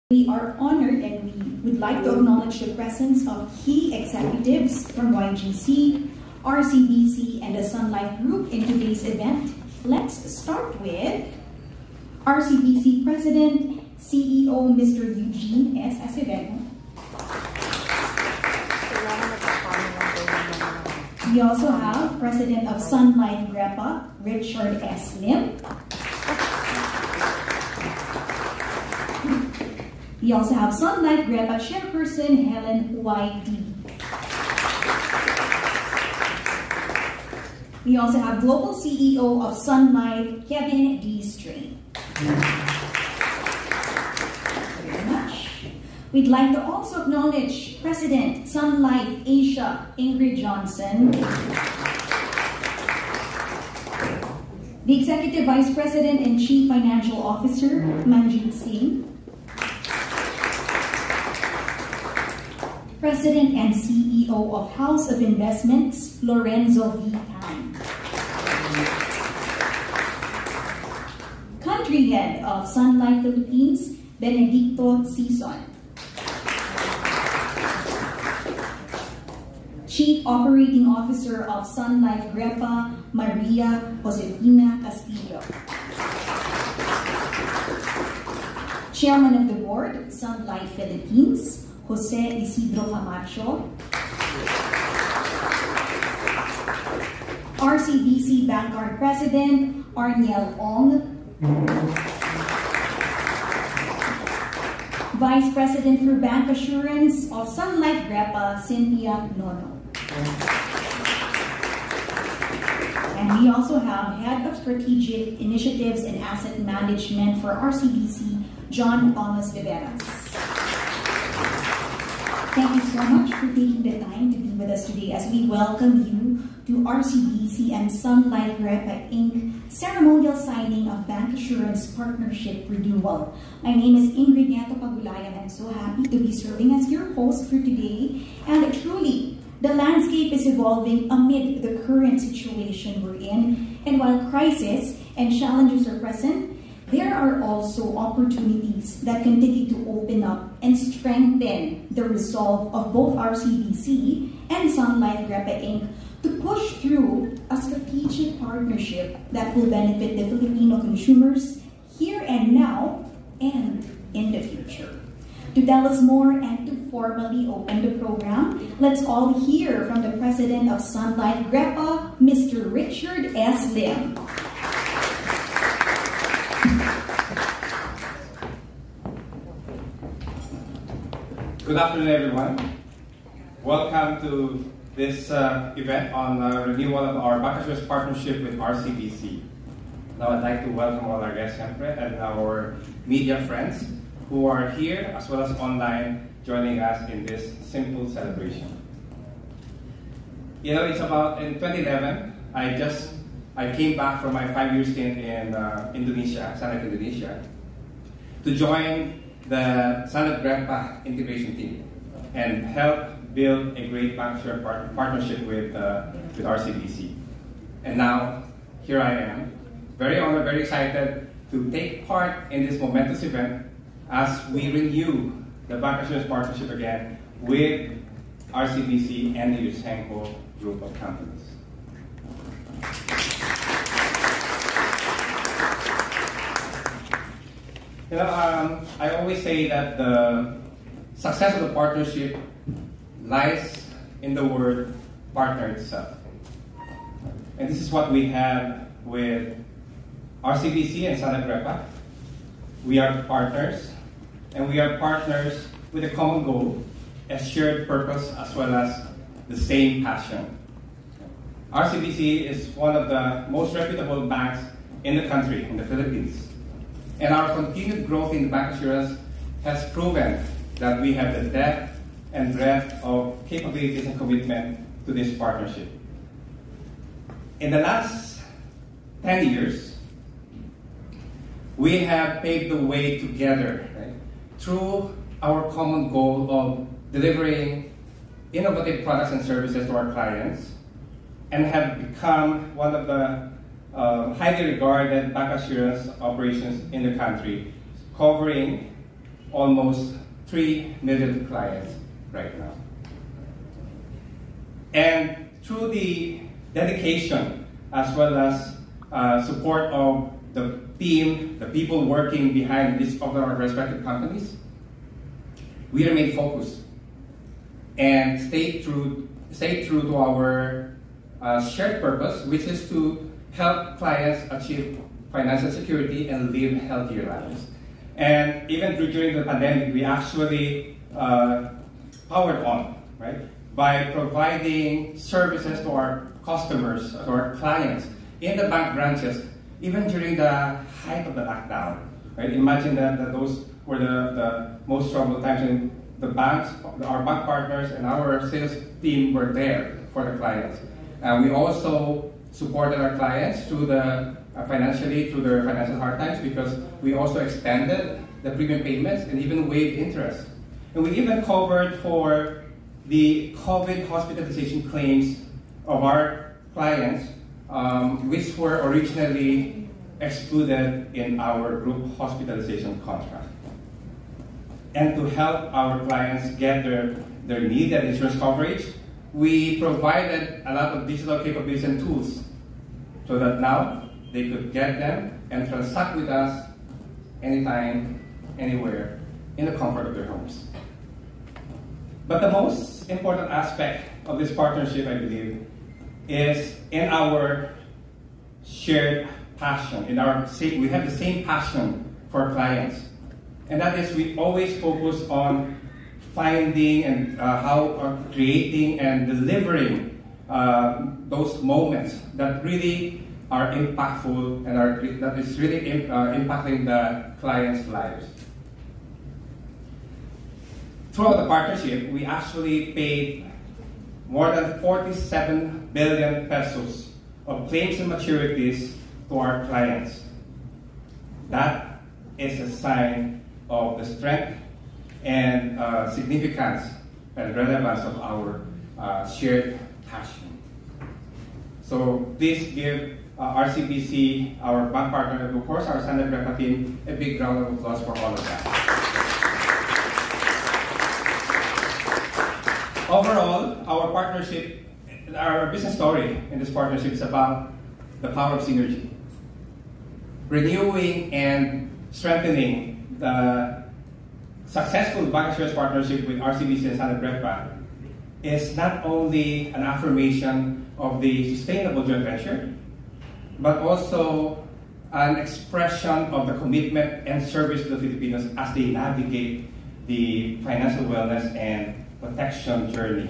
We are honored and we would like to acknowledge the presence of key executives from YGC, RCBC, and the Sun Life Group in today's event. Let's start with RCBC President, CEO, Mr. Eugene S. Acevedo. We also have President of Sun Life Grepa, Richard S. Lim. We also have Sun Life Grepa Chairperson, Helen Y.D. We also have Global CEO of Sun Life, Kevin D. Strain. Thank you very much. We'd like to also acknowledge President, Sun Life Asia, Ingrid Johnson. The Executive Vice President and Chief Financial Officer, Manjeet Singh. President and CEO of House of Investments, Lorenzo V. Tan. Country Head of Sun Life Philippines, Benedicto Sison. Chief Operating Officer of Sun Life Grepa, Maria Josefina Castillo. Chairman of the Board, Sun Life Philippines, Jose Isidro Camacho. RCBC Bancard President, Arniel Ong. Vice President for Bancassurance of Sun Life Grepa, Cynthia Nono. And we also have Head of Strategic Initiatives and Asset Management for RCBC, John Thomas Viveras. Thank you so much for taking the time to be with us today as we welcome you to RCBC and Sun Life Grepa Inc. ceremonial signing of bancassurance partnership renewal. My name is Ingrid Nieto Pagulayan. I'm so happy to be serving as your host for today. And truly, the landscape is evolving amid the current situation we're in. And while crisis and challenges are present, there are also opportunities that continue to open up and strengthen the resolve of both RCBC and Sun Life Grepa Inc. to push through a strategic partnership that will benefit the Filipino consumers here and now and in the future. To tell us more and to formally open the program, let's all hear from the President of Sun Life Grepa, Mr. Richard S. Lim. Good afternoon, everyone. Welcome to this event on renewal of our bancassurance partnership with RCBC. Now, I'd like to welcome all our guests and our media friends who are here as well as online joining us in this simple celebration. You know, it's about in 2011, I came back from my 5-year stint in Indonesia, Sun Life Indonesia, to join the Sun Life Grepa integration team and help build a great bancassurance partnership with RCBC. And now, here I am, very honored, very excited to take part in this momentous event as we renew the bancassurance partnership again with RCBC and the Yuchengco Group of Companies. You know, I always say that the success of the partnership lies in the word partner itself. And this is what we have with RCBC and Sun Life Grepa. We are partners, and we are partners with a common goal, a shared purpose, as well as the same passion. RCBC is one of the most reputable banks in the country, in the Philippines. And our continued growth in bancassurance has proven that we have the depth and breadth of capabilities and commitment to this partnership. In the last 10 years, we have paved the way together, right, through our common goal of delivering innovative products and services to our clients, and have become one of the highly regarded bancassurance operations in the country, covering almost 3 million clients right now. And through the dedication as well as support of the team, the people working behind each of our respective companies, we remain focused and stay true to our shared purpose, which is to help clients achieve financial security and live healthier lives. And even during the pandemic, we actually powered on, right, by providing services to our customers, to our clients in the bank branches, even during the height of the lockdown. Right? Imagine that those were the most troubled times, and the banks, our bank partners, and our sales team were there for the clients. And we also supported our clients through financially through their financial hard times, because we also extended the premium payments and even waived interest. And we even covered for the COVID hospitalization claims of our clients, which were originally excluded in our group hospitalization contract. And to help our clients get their needed insurance coverage, we provided a lot of digital capabilities and tools so that now they could get them and transact with us anytime, anywhere, in the comfort of their homes. But the most important aspect of this partnership, I believe, is in our shared passion. We have the same passion for clients. And that is, we always focus on finding and creating and delivering those moments that really are impactful and that is really impacting the clients' lives. Throughout the partnership, we actually paid more than 47 billion pesos of claims and maturities to our clients. That is a sign of the strength and significance and relevance of our shared passion. So please give RCBC, our bank partner, and of course our Life Grepa team, a big round of applause for all of that. Overall, our partnership, our business story in this partnership is about the power of synergy. Renewing and strengthening the successful bancassurance partnership with RCBC and Life Grepa is not only an affirmation of the sustainable joint venture, but also an expression of the commitment and service to the Filipinos as they navigate the financial wellness and protection journey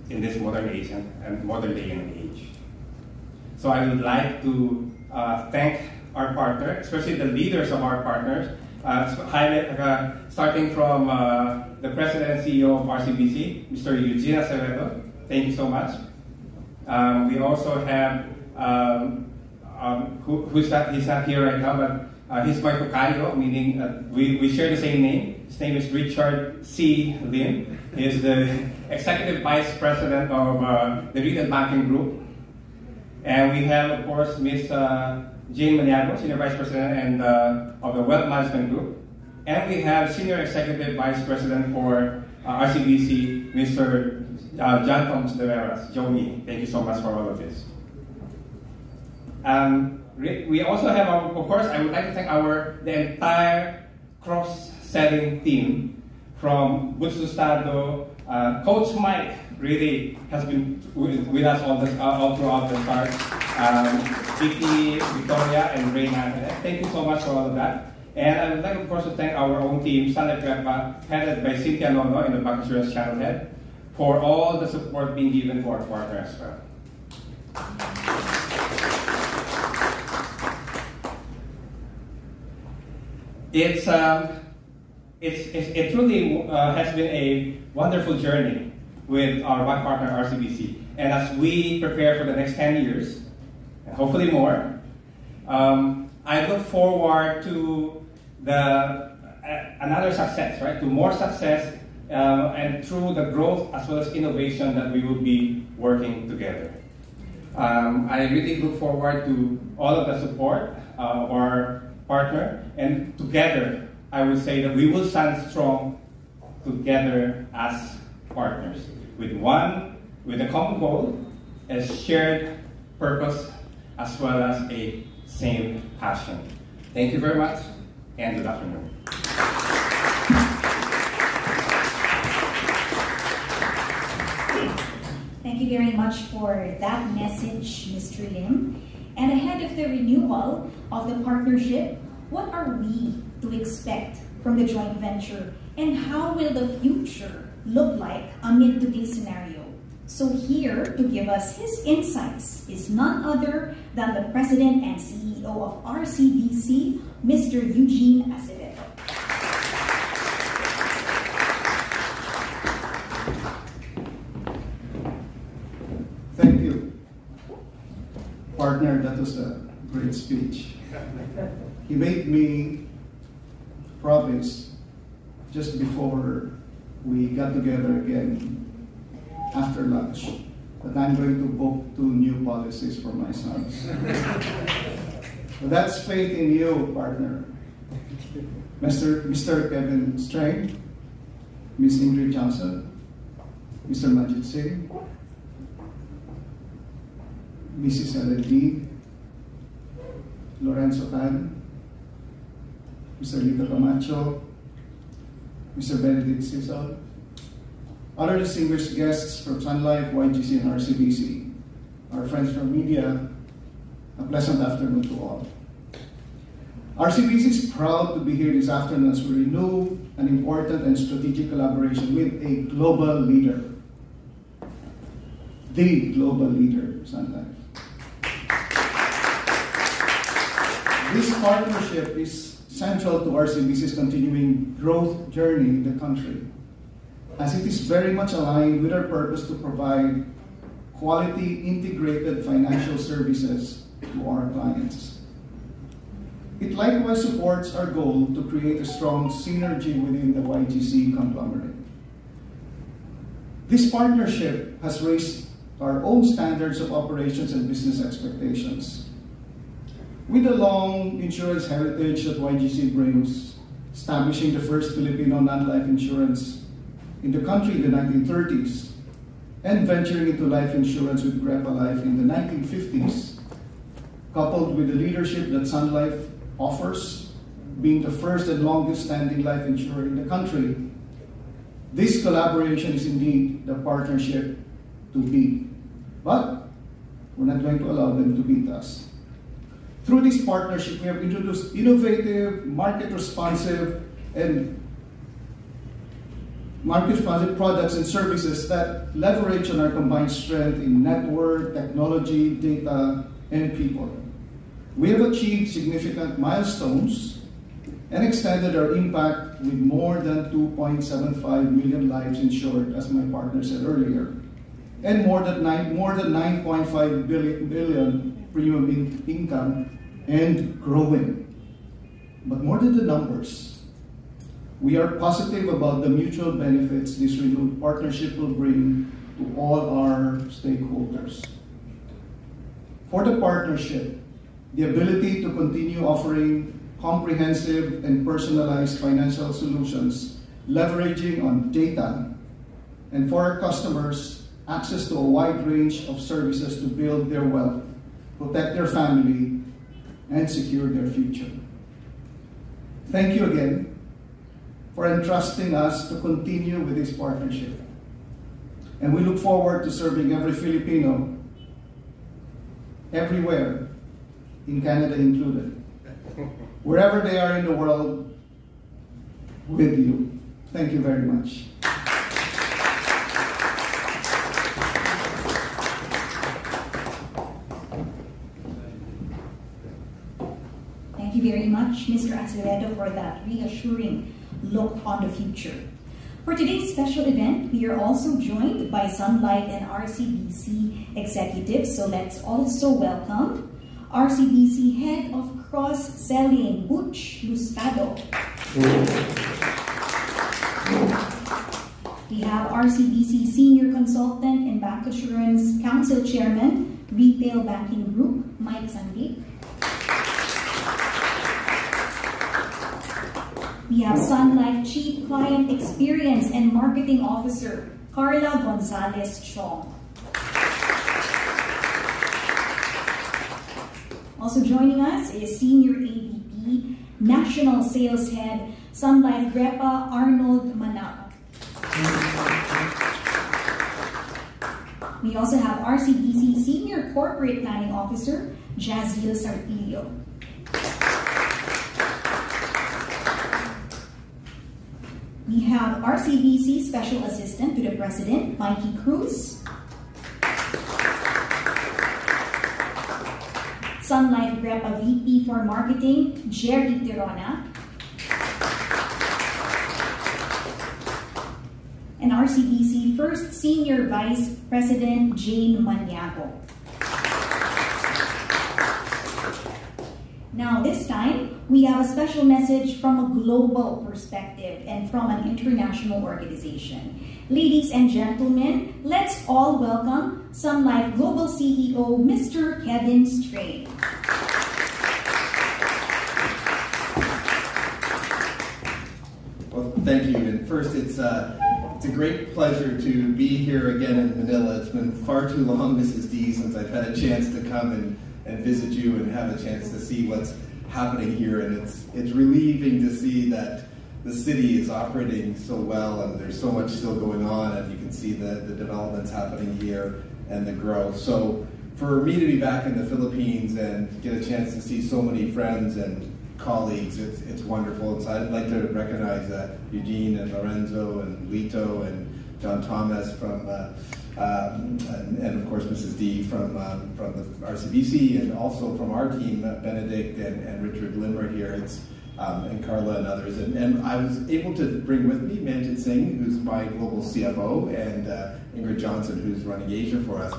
in this modern age and modern day and age. So I would like to thank our partner, especially the leaders of our partners, starting from the President and CEO of RCBC, Mr. Eugene Acevedo. Thank you so much. We also have, he's not here right now, but he's my tocayo, meaning we share the same name. His name is Richard C. Lim. He is the Executive Vice President of the Rizal Banking Group. And we have, of course, Ms. Jane Maniago, Senior Vice President and, of the Wealth Management Group. And we have Senior Executive Vice President for RCBC, Mr. John Thomas de Veras, Joey. Thank you so much for all of this. We also have, of course, I would like to thank the entire cross-selling team from Boots to Stado. Coach Mike really has been with us all throughout the start. Vicky, Victoria, and Reyna. Thank you so much for all of that. And I would like, of course, to thank our own team, Life Grepa, headed by Cynthia Nono in the bancassurance channel head, for all the support being given to our partner as well. It truly has been a wonderful journey with our bank partner RCBC. And as we prepare for the next 10 years, and hopefully more, I look forward to another success, right? To more success and through the growth as well as innovation that we will be working together. I really look forward to all of the support of our partner, and together I would say that we will stand strong together as partners with a common goal, a shared purpose, as well as a same passion. Thank you very much, and good afternoon. Thank you very much for that message, Mr. Lim. And ahead of the renewal of the partnership, what are we to expect from the joint venture, and how will the future look like amid today's scenario? So here to give us his insights is none other than the President and CEO of RCBC, Mr. Eugene Acevedo. Thank you. Partner, that was a great speech. He made me promise just before we got together again after lunch that I'm going to book 2 new policies for my sons. So that's faith in you, partner. Mr. Kevin Strang, Miss Ingrid Johnson, Mr. Majid Singh, Mrs. Ellen D, Lorenzo Tan, Mr. Lito Camacho, Mr. Benedict Sisal, other distinguished guests from Sun Life, YGC, and RCBC, our friends from media, a pleasant afternoon to all. RCBC is proud to be here this afternoon as we renew an important and strategic collaboration with a global leader, the global leader, Sun Life. This partnership is central to RCBC's continuing growth journey in the country, as it is very much aligned with our purpose to provide quality integrated financial services to our clients. It likewise supports our goal to create a strong synergy within the YGC conglomerate. This partnership has raised our own standards of operations and business expectations. With the long insurance heritage that YGC brings, establishing the first Filipino non-life insurance in the country in the 1930s, and venturing into life insurance with Grepa Life in the 1950s, coupled with the leadership that Sun Life offers, being the first and longest standing life insurer in the country, this collaboration is indeed the partnership to beat. But we're not going to allow them to beat us. Through this partnership, we have introduced innovative, market-responsive products and services that leverage on our combined strength in network, technology, data, and people. We have achieved significant milestones and extended our impact with more than 2.75 million lives insured, as my partner said earlier, and more than 9.5 billion premium income, and growing. But more than the numbers, we are positive about the mutual benefits this renewed partnership will bring to all our stakeholders. For the partnership, the ability to continue offering comprehensive and personalized financial solutions, leveraging on data, and for our customers, access to a wide range of services to build their wealth, protect their family, and secure their future. Thank you again for entrusting us to continue with this partnership. And we look forward to serving every Filipino, everywhere, in Canada included, wherever they are in the world, with you. Thank you very much. Thank you very much, Mr. Acevedo, for that reassuring look on the future. For today's special event, we are also joined by Sun Life and RCBC executives. So let's also welcome RCBC Head of Cross-Selling, Butch Lustado. We have RCBC Senior Consultant and Bancassurance Council Chairman, Retail Banking Group, Mike Sandik. We have Sun Life Chief Client Experience and Marketing Officer, Carla Gonzalez-Chong. Also joining us is Senior AVP, National Sales Head, Sun Life Grepa, Arnold Manap. We also have RCBC Senior Corporate Planning Officer, Jazil Sartilio. We have RCBC Special Assistant to the President, Mikey Cruz. Sun Life Grepa VP for Marketing, Jerry Tirona. And RCBC First Senior Vice President, Jane Maniago. Now this time, we have a special message from a global perspective and from an international organization. Ladies and gentlemen, let's all welcome Sun Life Global CEO, Mr. Kevin Strain. Well, thank you. And first, it's a great pleasure to be here again in Manila. It's been far too long, Mrs. D, since I've had a chance to come and visit you and have a chance to see what's happening here. And it's relieving to see that the city is operating so well and there's so much still going on, and you can see the developments happening here and the growth. So for me to be back in the Philippines and get a chance to see so many friends and colleagues, it's wonderful. So I'd like to recognize Eugene and Lorenzo and Lito and John Thomas from and of course Mrs. D from the RCBC, and also from our team, Benedict and Richard Limmer here, and Carla and others. And I was able to bring with me Manjit Singh, who's my global CFO, and Ingrid Johnson, who's running Asia for us.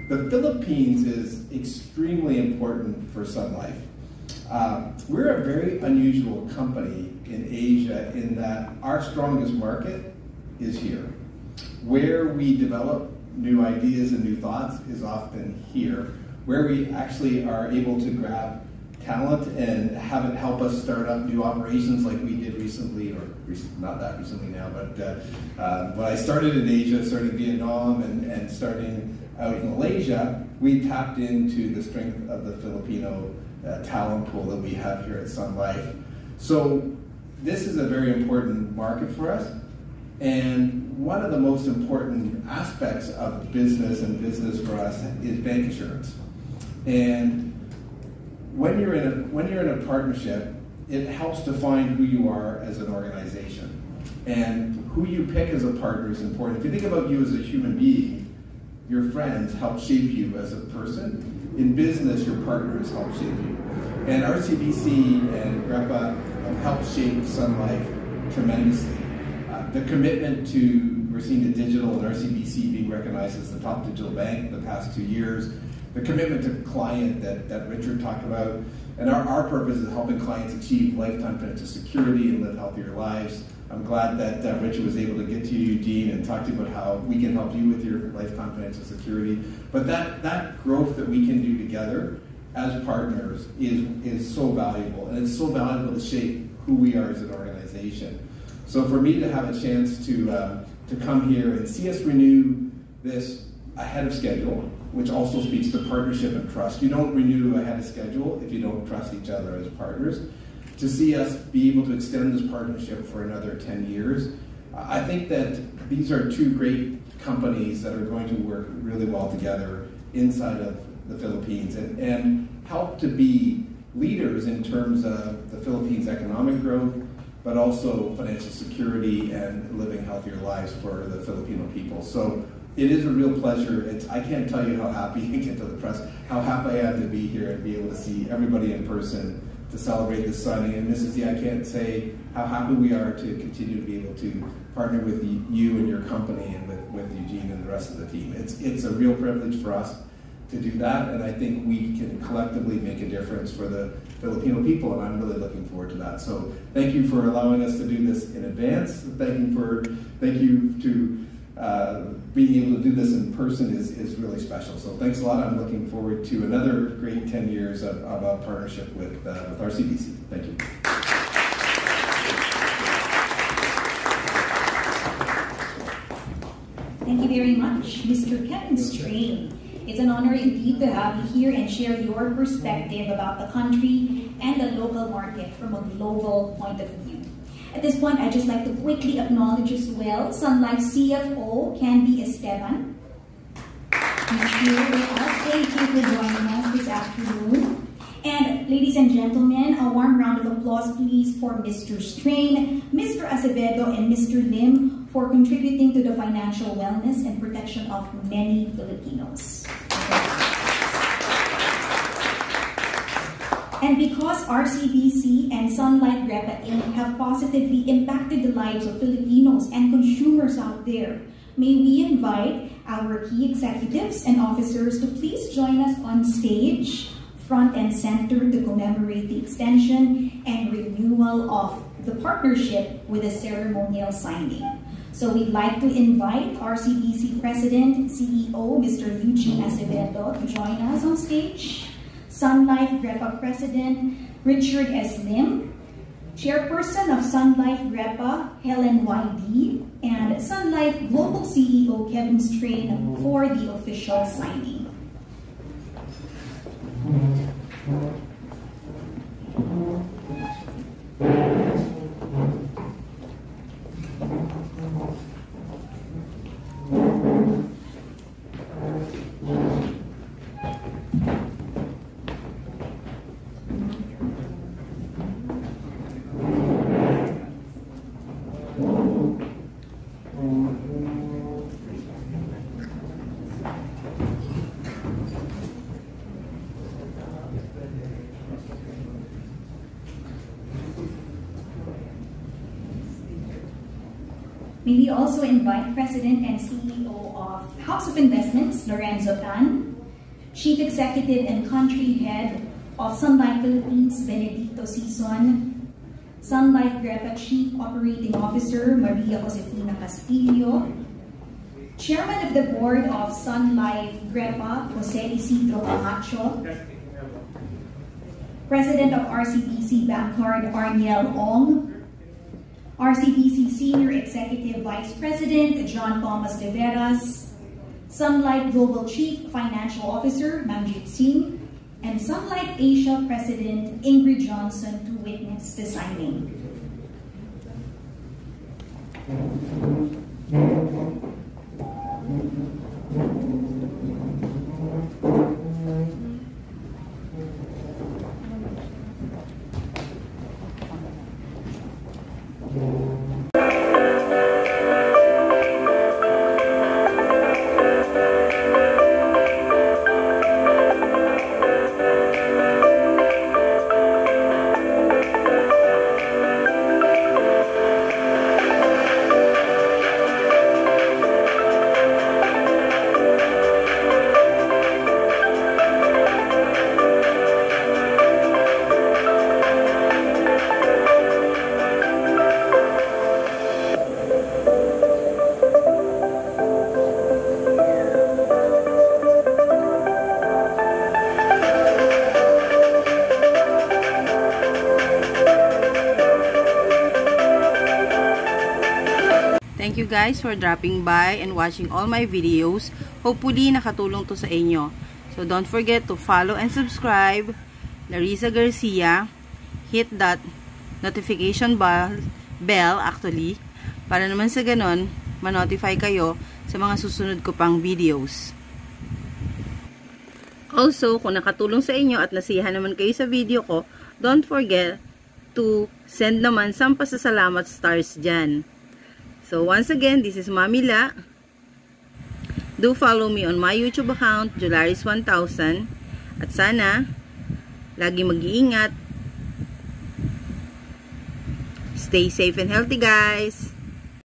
The Philippines is extremely important for Sun Life. We're a very unusual company in Asia in that our strongest market is here. Where we develop new ideas and new thoughts is often here. Where we actually are able to grab talent and have it help us start up new operations like we did recently, or not that recently now, but when I started in Asia, starting Vietnam and starting out in Malaysia, we tapped into the strength of the Filipino talent pool that we have here at Sun Life. So this is a very important market for us, and one of the most important aspects of business for us is bancassurance. And when you're in a partnership, it helps define who you are as an organization, and who you pick as a partner is important. If you think about you as a human being, your friends help shape you as a person. In business, your partners help shape you. And RCBC and Grepa have helped shape Sun Life tremendously. The commitment to, we're seeing the digital and RCBC being recognized as the top digital bank the past 2 years. The commitment to client that Richard talked about. And our purpose is helping clients achieve lifetime financial security and live healthier lives. I'm glad that Richard was able to get to you, Eugene, and talk to you about how we can help you with your lifetime financial security. But that growth that we can do together as partners is so valuable, and it's so valuable to shape who we are as an organization. So for me to have a chance to come here and see us renew this ahead of schedule, which also speaks to partnership and trust. You don't renew ahead of schedule if you don't trust each other as partners. To see us be able to extend this partnership for another 10 years, I think that these are two great companies that are going to work really well together inside of the Philippines and help to be leaders in terms of the Philippines' economic growth, but also financial security and living healthier lives for the Filipino people. So it is a real pleasure. I can't tell you how happy you get to the press, how happy I am to be here and be able to see everybody in person to celebrate this signing. And Mrs. D, I can't say how happy we are to continue to be able to partner with you and your company and with Eugene and the rest of the team. It's a real privilege for us to do that, and I think we can collectively make a difference for the Filipino people, and I'm really looking forward to that. So thank you for allowing us to do this in advance. Thank you to being able to do this in person is really special. So thanks a lot. I'm looking forward to another great 10 years of a partnership with RCBC. Thank you. Thank you very much, Mr. Kevin Strain. It's an honor indeed to have you here and share your perspective about the country and the local market from a global point of view. At this point, I'd just like to quickly acknowledge as well Sun Life CFO, Candy Esteban. He's here with us. Thank you for joining us this afternoon. And ladies and gentlemen, a warm round of applause please for Mr. Strain, Mr. Acevedo, and Mr. Lim for contributing to the financial wellness and protection of many Filipinos. And because RCBC and Life Grepa Inc. have positively impacted the lives of Filipinos and consumers out there, may we invite our key executives and officers to please join us on stage, front and center, to commemorate the extension and renewal of the partnership with a ceremonial signing. So we'd like to invite RCBC President, CEO, Mr. Yuchengco Acevedo to join us on stage. Sun Life Grepa President, Richard S. Lim. Chairperson of Sun Life Grepa, Helen Y.D. And Sun Life Global CEO, Kevin Strain, for the official signing. May we also invite President and CEO of House of Investments, Lorenzo Tan, Chief Executive and Country Head of Sun Life Philippines, Benedicto Sison, Sun Life Grepa Chief Operating Officer, Maria Josefina Castillo, Chairman of the Board of Sun Life Grepa, Jose Isidro Camacho, President of RCBC Bancard, Arniel Ong, RCBC Senior Executive Vice President, John Thomas De Veras, Sun Life Global Chief Financial Officer, Manjit Singh, and Sun Life Asia President, Ingrid Johnson, to witness the signing. Thank you guys for dropping by and watching all my videos. Hopefully, nakatulong to sa inyo. So, don't forget to follow and subscribe. Larissa Garcia. Hit that notification bell actually. Para naman sa ganon, ma-notify kayo sa mga susunod ko pang videos. Also, kung nakatulong sa inyo at nasiyahan naman kayo sa video ko, don't forget to send naman some pasasalamat stars dyan. So, once again, this is Mami La. Do follow me on my YouTube account, Jularis1000. At sana, lagi mag-iingat. Stay safe and healthy, guys.